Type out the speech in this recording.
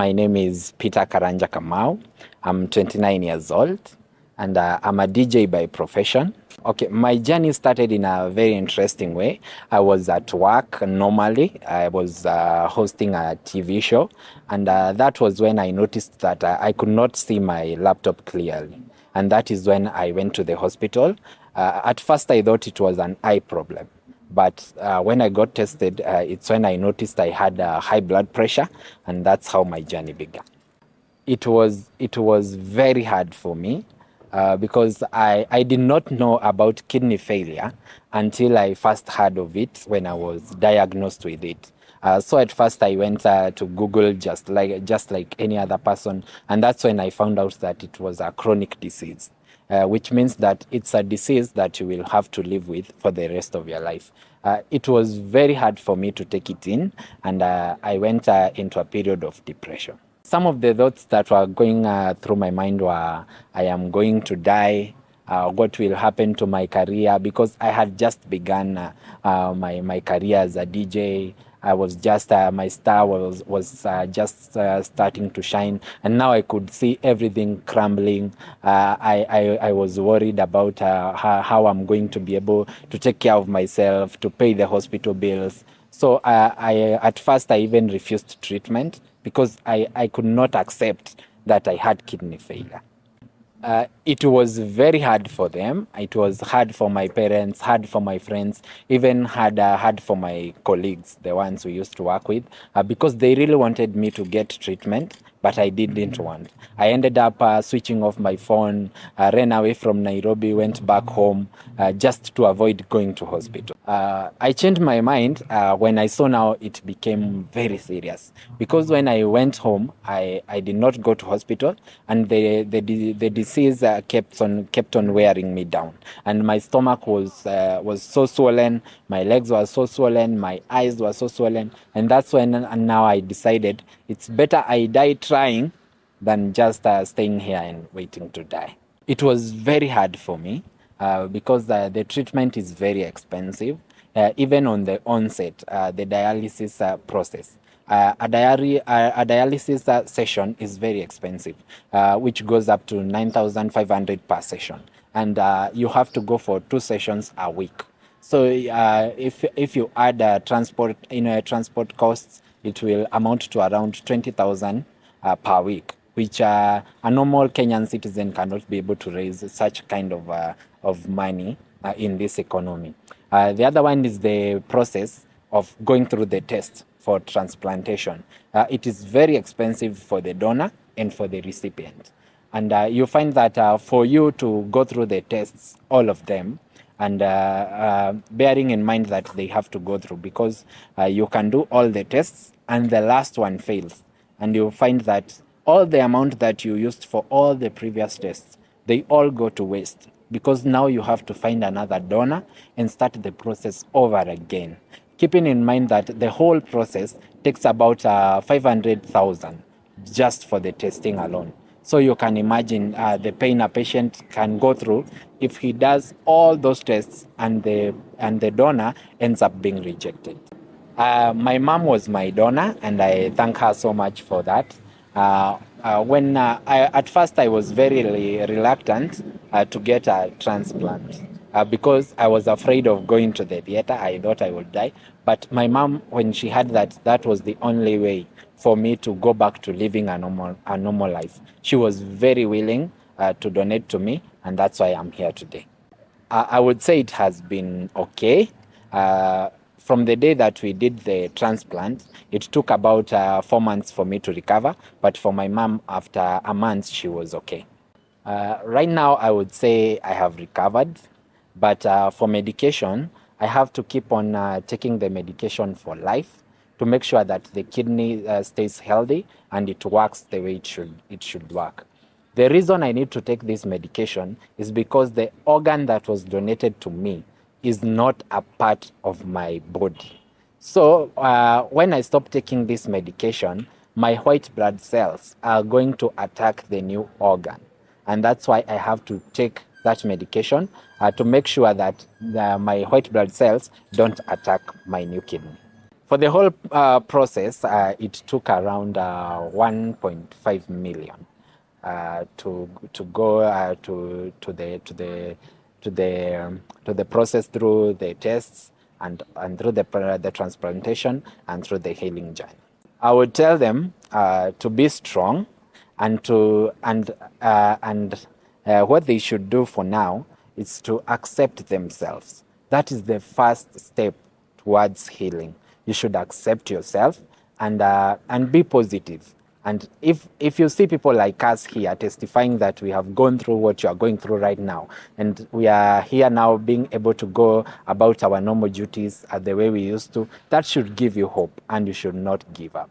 My name is Peter Karanja Kamau. I'm 29 years old and I'm a DJ by profession. Okay, my journey started in a very interesting way. I was at work normally. I was hosting a TV show, and that was when I noticed that I could not see my laptop clearly. And that is when I went to the hospital. At first, I thought it was an eye problem. But when I got tested, it's when I noticed I had high blood pressure, and that's how my journey began. It was very hard for me because I did not know about kidney failure until I first heard of it when I was diagnosed with it. So at first I went to Google just like any other person, and that's when I found out that it was a chronic disease. Which means that it's a disease that you will have to live with for the rest of your life. It was very hard for me to take it in, and I went into a period of depression. Some of the thoughts that were going through my mind were, I am going to die. What will happen to my career? Because I had just begun my career as a DJ. I was just my star was just starting to shine, and now I could see everything crumbling. I was worried about how I'm going to be able to take care of myself, to pay the hospital bills. So I at first I even refused treatment because I could not accept that I had kidney failure. It was very hard for them. It was hard for my parents, hard for my friends, even hard for my colleagues, the ones we used to work with, because they really wanted me to get treatment, but I didn't want. I ended up switching off my phone, ran away from Nairobi, went back home just to avoid going to hospital. I changed my mind when I saw now it became very serious, because when I went home, I did not go to hospital, and the disease kept on wearing me down, and my stomach was so swollen, my legs were so swollen, my eyes were so swollen, and that's when and now I decided it's better I die trying than just staying here and waiting to die. It was very hard for me because the treatment is very expensive. Even on the onset, the dialysis process. A dialysis session is very expensive, which goes up to 9,500 per session. And you have to go for 2 sessions a week. So if you add transport costs, it will amount to around 20,000 per week, which a normal Kenyan citizen cannot be able to raise such kind of money in this economy. The other one is the process of going through the test for transplantation. It is very expensive for the donor and for the recipient. And you find that for you to go through the tests, all of them, and bearing in mind that they have to go through, because you can do all the tests and the last one fails, and you find that all the amount that you used for all the previous tests, they all go to waste, because now you have to find another donor and start the process over again. Keeping in mind that the whole process takes about 500,000 just for the testing alone. So you can imagine the pain a patient can go through if he does all those tests and the donor ends up being rejected. My mom was my donor, and I thank her so much for that. At first I was very reluctant to get a transplant because I was afraid of going to the theater. I thought I would die. But my mom, when she had that was the only way for me to go back to living a normal life, she was very willing to donate to me, and that's why I'm here today. I would say it has been okay. From the day that we did the transplant, it took about 4 months for me to recover, but for my mom, after a month, she was okay. Right now, I would say I have recovered, but for medication, I have to keep on taking the medication for life to make sure that the kidney stays healthy and it works the way it should work. The reason I need to take this medication is because the organ that was donated to me is not a part of my body. So when I stop taking this medication, my white blood cells are going to attack the new organ. And that's why I have to take that medication to make sure that my white blood cells don't attack my new kidney. For the whole process, it took around 1.5 million to go to the process through the tests and through the transplantation and through the healing journey. I would tell them to be strong and what they should do for now is to accept themselves. That is the first step towards healing. You should accept yourself and be positive. And if you see people like us here testifying that we have gone through what you are going through right now, and we are here now being able to go about our normal duties the way we used to, that should give you hope, and you should not give up.